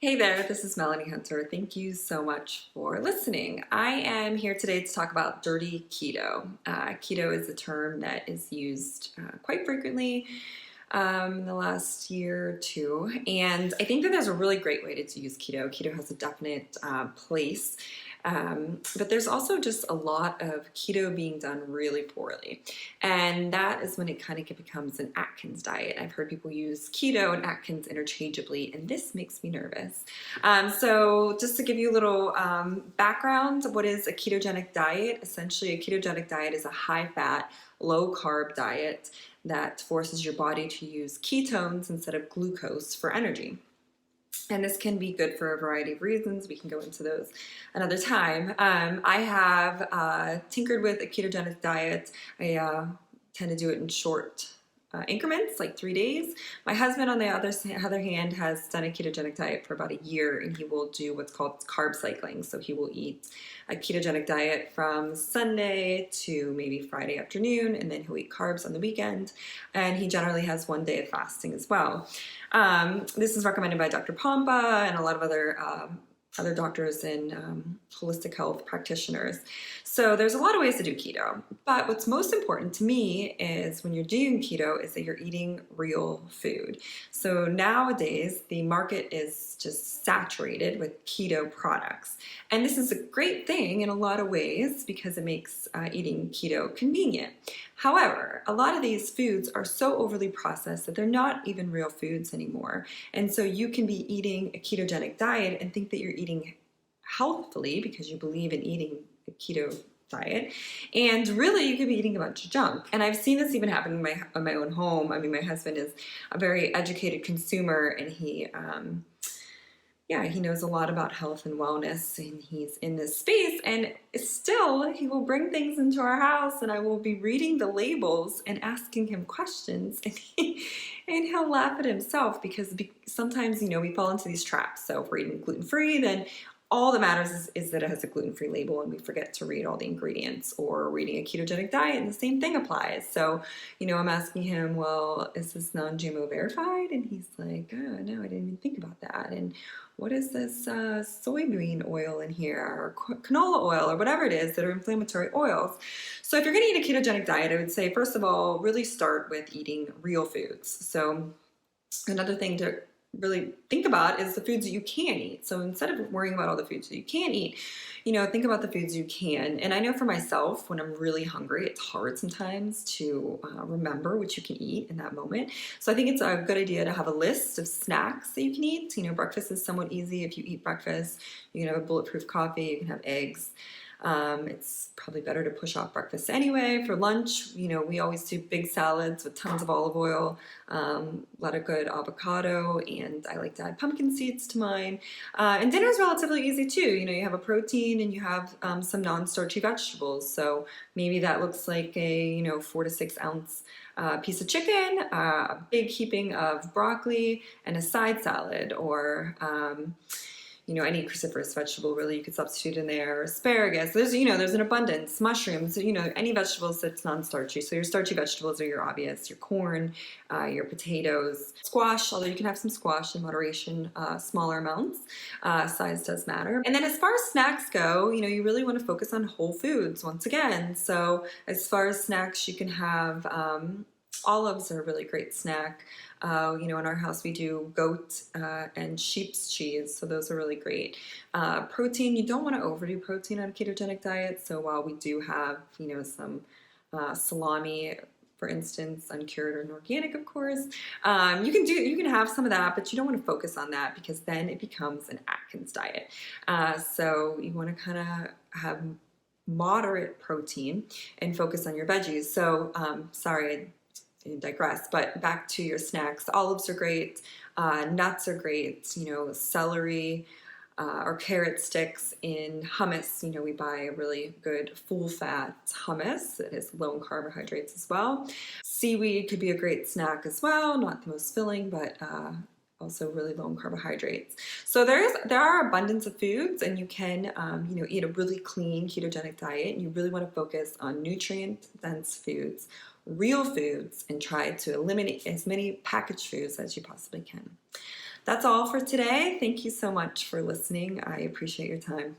Hey there, this is Melanie Hunter. Thank you so much for listening. I am here today to talk about dirty keto. Keto is a term that is used quite frequently in the last year or two, and I think that there's a really great way to use keto. Keto has a definite place. But there's also just a lot of keto being done really poorly. And that is when it kind of becomes an Atkins diet. I've heard people use keto and Atkins interchangeably, and this makes me nervous. So just to give you a little background, what is a ketogenic diet? Essentially, a ketogenic diet is a high-fat, low-carb diet that forces your body to use ketones instead of glucose for energy. And this can be good for a variety of reasons. We can go into those another time. I have tinkered with a ketogenic diet. I tend to do it in short increments, like 3 days. My husband, on the other hand, has done a ketogenic diet for about a year, and he will do what's called carb cycling. So he will eat a ketogenic diet from Sunday to maybe Friday afternoon, and then he'll eat carbs on the weekend. And he generally has 1 day of fasting as well. This is recommended by Dr. Pompa and a lot of other doctors and holistic health practitioners. So there's a lot of ways to do keto, but what's most important to me is when you're doing keto is that you're eating real food. So nowadays the market is just saturated with keto products, and this is a great thing in a lot of ways because it makes eating keto convenient. However, a lot of these foods are so overly processed that they're not even real foods anymore. And so you can be eating a ketogenic diet and think that you're eating healthfully because you believe in eating a keto diet, and really you could be eating a bunch of junk. And I've seen this even happen in my own home. I mean, my husband is a very educated consumer, and he knows a lot about health and wellness, and he's in this space, and still he will bring things into our house, and I will be reading the labels and asking him questions, and he'll laugh at himself because sometimes, we fall into these traps. So if we're eating gluten-free, then all that matters is that it has a gluten-free label, and we forget to read all the ingredients. Or reading a ketogenic diet, and the same thing applies. So, I'm asking him, well, is this non-GMO verified? And he's like, oh, no, I didn't even think about that. And what is this soybean oil in here, or canola oil, or whatever it is that are inflammatory oils? So if you're going to eat a ketogenic diet, I would say, first of all, really start with eating real foods. So another thing to really think about is the foods that you can eat. So instead of worrying about all the foods that you can't eat, think about the foods you can. And I know for myself, when I'm really hungry, it's hard sometimes to remember what you can eat in that moment. So I think it's a good idea to have a list of snacks that you can eat. Breakfast is somewhat easy. If you eat breakfast, you can have a bulletproof coffee, you can have eggs. It's probably better to push off breakfast anyway. For lunch, we always do big salads with tons of olive oil, a lot of good avocado, and I like to add pumpkin seeds to mine. And dinner is relatively easy too. You have a protein and you have some non-starchy vegetables. So maybe that looks like a 4 to 6 ounce piece of chicken, a big heaping of broccoli, and a side salad, or any cruciferous vegetable really you could substitute in there. Asparagus, there's an abundance. Mushrooms, any vegetables that's non-starchy. So your starchy vegetables are your obvious, your corn, your potatoes, squash, although you can have some squash in moderation, smaller amounts. Size does matter. And then as far as snacks go, you really want to focus on whole foods once again. So as far as snacks, you can have olives are a really great snack. In our house we do goat and sheep's cheese, so those are really great. Protein, you don't want to overdo protein on a ketogenic diet, so while we do have, some salami, for instance, uncured or organic, of course, you can have some of that, but you don't want to focus on that because then it becomes an Atkins diet. So you want to kind of have moderate protein and focus on your veggies. So, sorry, I digress, but back to your snacks. Olives are great, nuts are great, celery or carrot sticks in hummus. We buy a really good full-fat hummus that is low in carbohydrates as well. Seaweed could be a great snack as well, not the most filling, but also really low in carbohydrates. So there are abundance of foods, and you can eat a really clean ketogenic diet, and you really want to focus on nutrient-dense foods, real foods, and try to eliminate as many packaged foods as you possibly can. that's all for today. Thank you so much for listening. I appreciate your time.